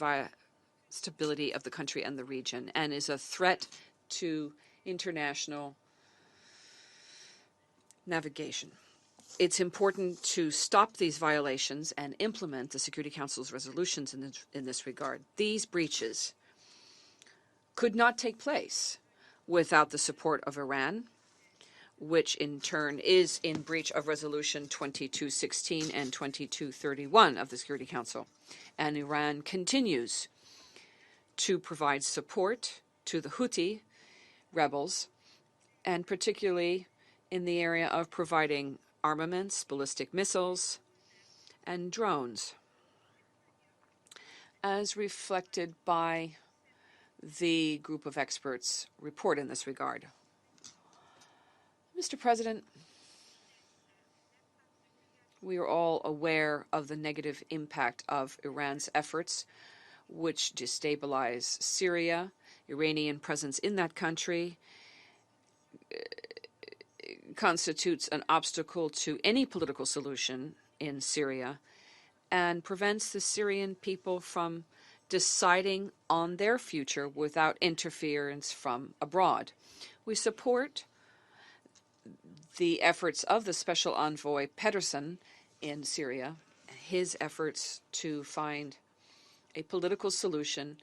Speaker 8: stability of the country and the region, and is a threat to international navigation. It's important to stop these violations and implement the Security Council's resolutions in this regard. These breaches could not take place without the support of Iran, which in turn is in breach of Resolution 2216 and 2231 of the Security Council. And Iran continues to provide support to the Houthi rebels, and particularly in the area of providing armaments, ballistic missiles, and drones, as reflected by the group of experts' report in this regard. Mr. President, we are all aware of the negative impact of Iran's efforts, which destabilize Syria. Iranian presence in that country constitutes an obstacle to any political solution in Syria and prevents the Syrian people from deciding on their future without interference from abroad. We support the efforts of the Special Envoy Pedersen in Syria, his efforts to find a political solution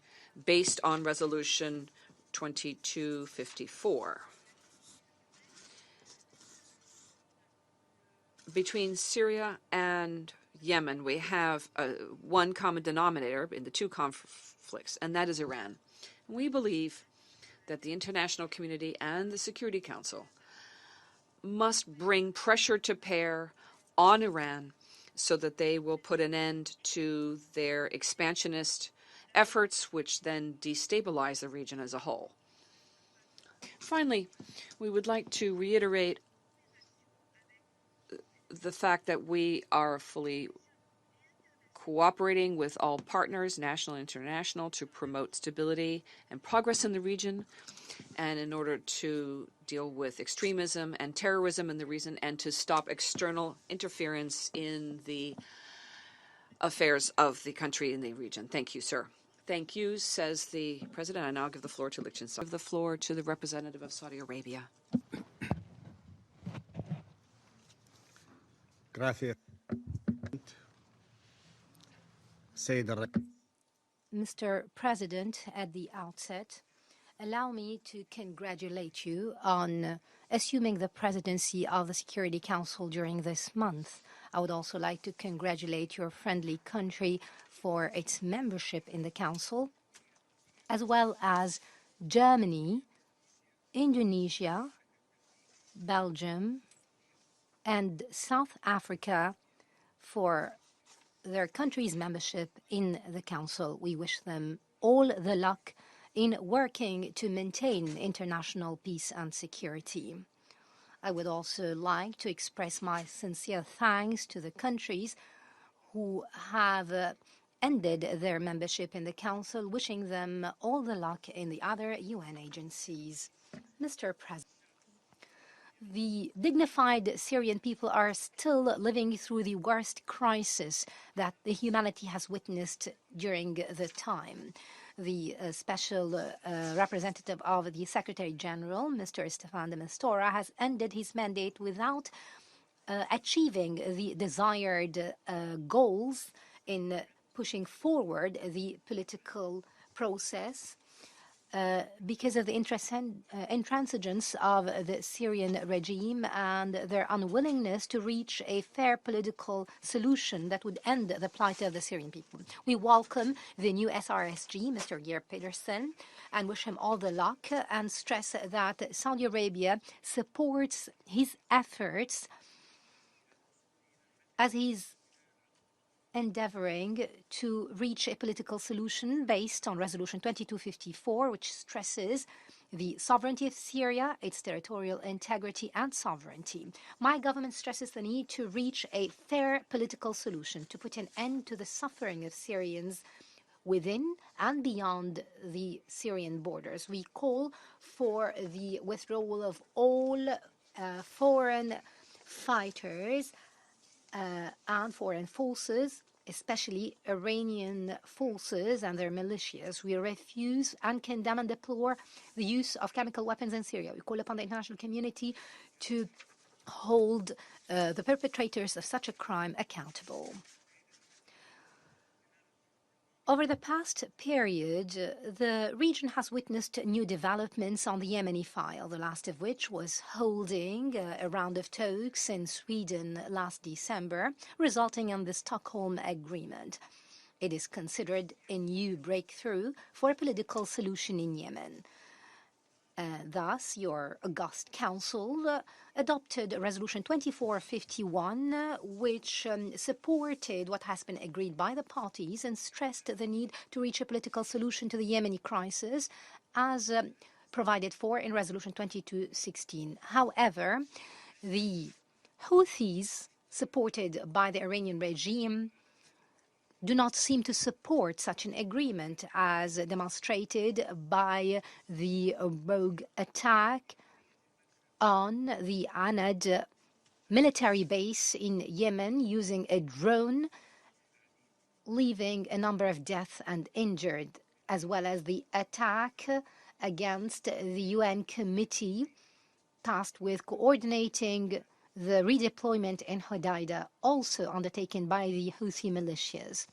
Speaker 8: based on Resolution 2254. Between Syria and Yemen, we have one common denominator in the two conflicts, and that is Iran. We believe that the international community and the Security Council must bring pressure to bear on Iran so that they will put an end to their expansionist efforts, which then destabilize the region as a whole. Finally, we would like to reiterate the fact that we are fully cooperating with all partners, national and international, to promote stability and progress in the region, and in order to deal with extremism and terrorism in the region, and to stop external interference in the affairs of the country in the region. Thank you, sir. Thank you, says the President. I now give the floor to Liechtenstein. I give the floor to the representative of Saudi Arabia.
Speaker 1: Gracias.
Speaker 6: Mr. President, at the outset, allow me to congratulate you on assuming the presidency of the Security Council during this month. I would also like to congratulate your friendly country for its membership in the Council, as well as Germany, Indonesia, Belgium, and South Africa for their country's membership in the Council. We wish them all the luck in working to maintain international peace and security. I would also like to express my sincere thanks to the countries who have ended their membership in the Council, wishing them all the luck in the other UN agencies. Mr. President, the dignified Syrian people are still living through the worst crisis that the humanity has witnessed during the time. The special representative of the Secretary General, Mr. Stefan de Mistura, has ended his mandate without achieving the desired goals in pushing forward the political process because of the intransigence of the Syrian regime and their unwillingness to reach a fair political solution that would end the plight of the Syrian people. We welcome the new SRSG, Mr. Geir Pedersen, and wish him all the luck and stress that Saudi Arabia supports his efforts as he's endeavoring to reach a political solution based on Resolution 2254, which stresses the sovereignty of Syria, its territorial integrity and sovereignty. My government stresses the need to reach a fair political solution to put an end to the suffering of Syrians within and beyond the Syrian borders. We call for the withdrawal of all foreign fighters and foreign forces, especially Iranian forces and their militias. We refuse and condemn and deplore the use of chemical weapons in Syria. We call upon the international community to hold the perpetrators of such a crime accountable. Over the past period, the region has witnessed new developments on the Yemeni file, the last of which was holding a round of talks in Sweden last December, resulting in the Stockholm Agreement. It is considered a new breakthrough for a political solution in Yemen. Thus, your august council adopted Resolution 2451, which supported what has been agreed by the parties and stressed the need to reach a political solution to the Yemeni crisis, as provided for in Resolution 2216. However, the Houthis, supported by the Iranian regime, do not seem to support such an agreement, as demonstrated by the rogue attack on the Anad military base in Yemen using a drone, leaving a number of deaths and injured, as well as the attack against the UN committee tasked with coordinating the redeployment in Hodeidah, also undertaken by the Houthi militias.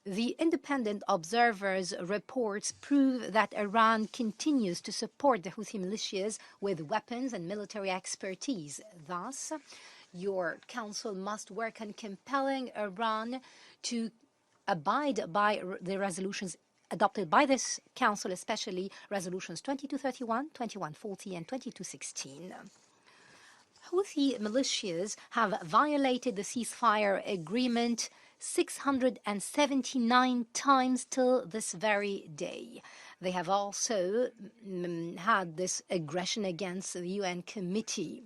Speaker 6: The independent observers' reports prove that Iran continues to support the Houthi militias with weapons and military expertise. Thus, your council must work on compelling Iran to abide by the resolutions adopted by this council, especially resolutions 2231, 2140, and 2216. Houthi militias have violated the ceasefire agreement 679 times till this very day. They have also had this aggression against the UN committee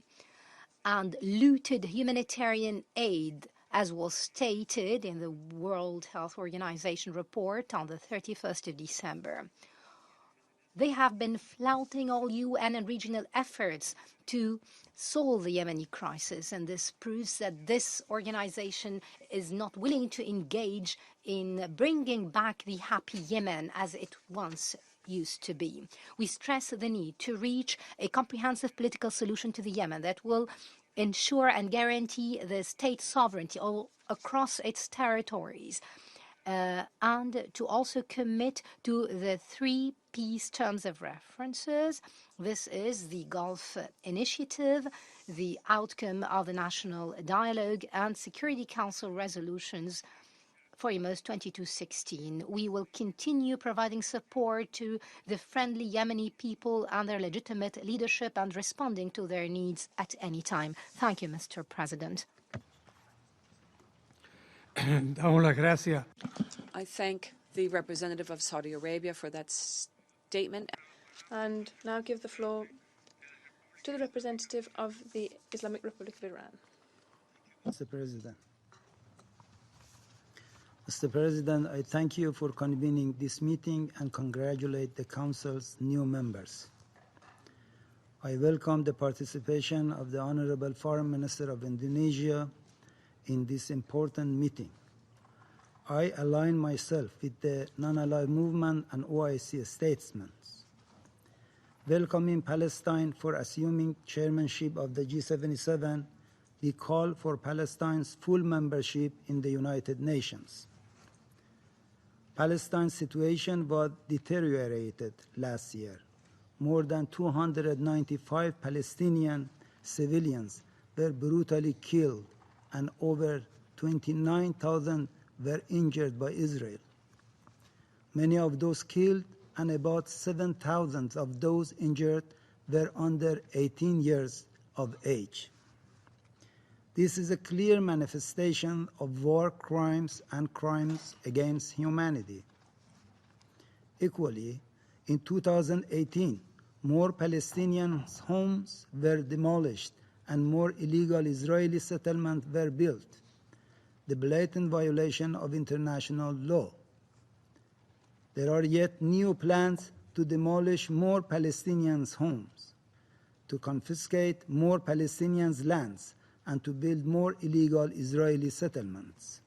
Speaker 6: and looted humanitarian aid, as was stated in the World Health Organization report on the 31st of December. They have been flouting all UN and regional efforts to solve the Yemeni crisis, and this proves that this organization is not willing to engage in bringing back the happy Yemen as it once used to be. We stress the need to reach a comprehensive political solution to the Yemen that will ensure and guarantee the state sovereignty all across its territories, and to also commit to the 3 peace terms of references. This is the Gulf Initiative, the outcome of the National Dialogue, and Security Council resolutions for almost 2216. We will continue providing support to the friendly Yemeni people and their legitimate leadership and responding to their needs at any time. Thank you, Mr. President.
Speaker 9: Damos las gracias.
Speaker 8: I thank the representative of Saudi Arabia for that statement.
Speaker 2: And now give the floor to the representative of the Islamic Republic of Iran.
Speaker 10: Mr. President. Mr. President, I thank you for convening this meeting and congratulate the Council's new members. I welcome the participation of the Honorable Foreign Minister of Indonesia in this important meeting. I align myself with the non-aligned movement and OIC statements, welcoming Palestine for assuming chairmanship of the G77. We call for Palestine's full membership in the United Nations. Palestine's situation was deteriorated last year. More than 295 Palestinian civilians were brutally killed and over 29,000 were injured by Israel. Many of those killed and about 7,000 of those injured were under 18 years of age. This is a clear manifestation of war crimes and crimes against humanity. Equally, in 2018, more Palestinian homes were demolished and more illegal Israeli settlements were built, the blatant violation of international law. There are yet new plans to demolish more Palestinians' homes, to confiscate more Palestinians' lands, and to build more illegal Israeli settlements.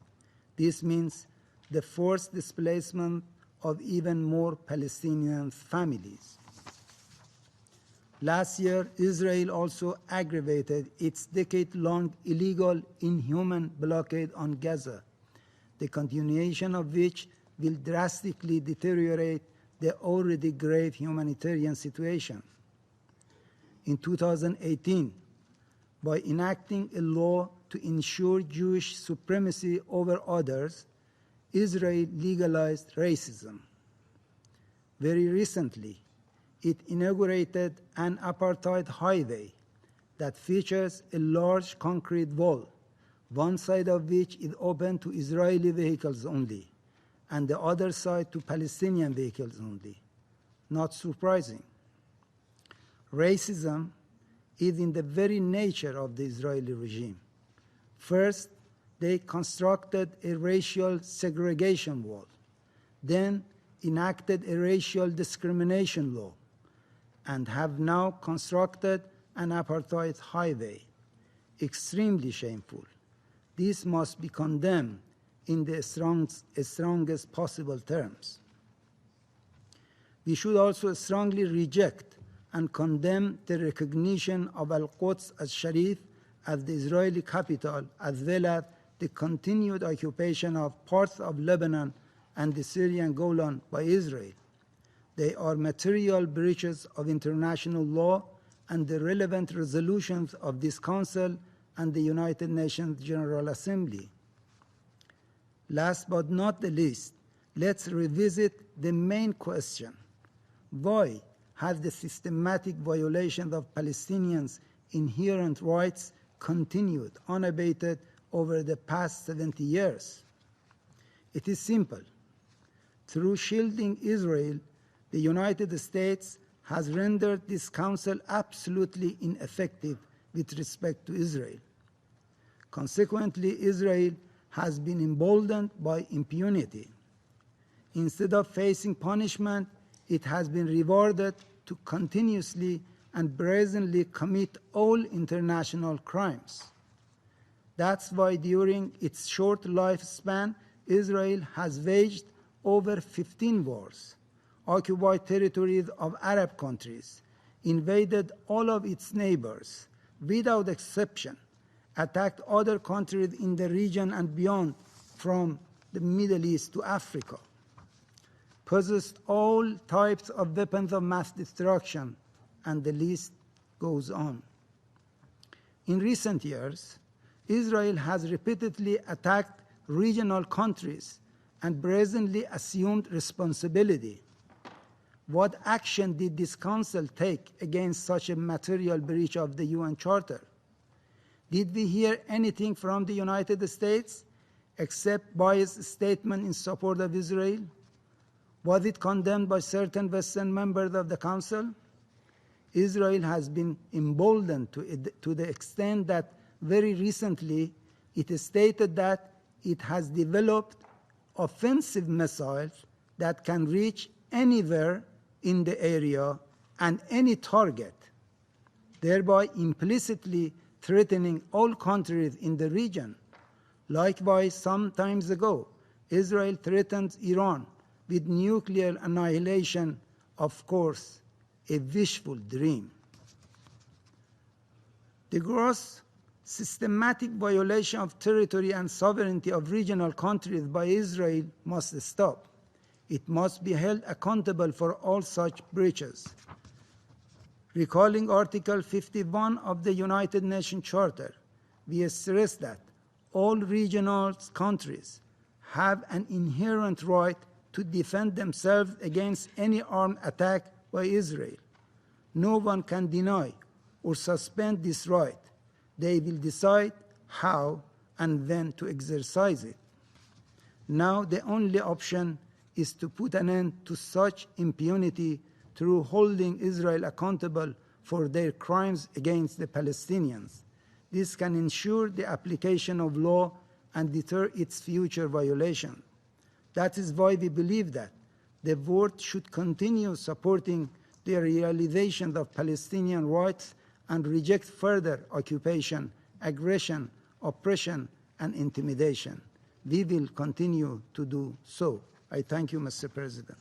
Speaker 10: This means the forced displacement of even more Palestinian families. Last year, Israel also aggravated its decade-long illegal, inhuman blockade on Gaza, the continuation of which will drastically deteriorate the already grave humanitarian situation. In 2018, by enacting a law to ensure Jewish supremacy over others, Israel legalized racism. Very recently, it inaugurated an apartheid highway that features a large concrete wall, one side of which is open to Israeli vehicles only, and the other side to Palestinian vehicles only. Not surprising. Racism is in the very nature of the Israeli regime. First, they constructed a racial segregation wall, then enacted a racial discrimination law, and have now constructed an apartheid highway. Extremely shameful. This must be condemned in the strongest possible terms. We should also strongly reject and condemn the recognition of Al-Quds as Sharif as the Israeli capital, as well as the continued occupation of parts of Lebanon and the Syrian Golan by Israel. They are material breaches of international law and the relevant resolutions of this Council and the United Nations General Assembly. Last but not the least, let's revisit the main question. Why have the systematic violations of Palestinians' inherent rights continued unabated over the past 70 years? It is simple. Through shielding Israel, the United States has rendered this Council absolutely ineffective with respect to Israel. Consequently, Israel has been emboldened by impunity. Instead of facing punishment, it has been rewarded to continuously and brazenly commit all international crimes. That's why during its short lifespan, Israel has waged over 15 wars, occupied territories of Arab countries, invaded all of its neighbors, without exception, attacked other countries in the region and beyond, from the Middle East to Africa, possessed all types of weapons of mass destruction, and the list goes on. In recent years, Israel has repeatedly attacked regional countries and brazenly assumed responsibility. What action did this Council take against such a material breach of the UN Charter? Did we hear anything from the United States, except biased statement in support of Israel? Was it condemned by certain Western members of the Council? Israel has been emboldened to the extent that very recently it stated that it has developed offensive missiles that can reach anywhere in the area and any target, thereby implicitly threatening all countries in the region. Likewise, some time ago, Israel threatened Iran with nuclear annihilation, of course, a wishful dream. The gross systematic violation of territory and sovereignty of regional countries by Israel must stop. It must be held accountable for all such breaches. Recalling Article 51 of the United Nations Charter, we stress that all regional countries have an inherent right to defend themselves against any armed attack by Israel. No one can deny or suspend this right. They will decide how and when to exercise it. Now the only option is to put an end to such impunity through holding Israel accountable for their crimes against the Palestinians. This can ensure the application of law and deter its future violation. That is why we believe that the world should continue supporting the realization of Palestinian rights and reject further occupation, aggression, oppression, and intimidation. We will continue to do so. I thank you, Mr. President.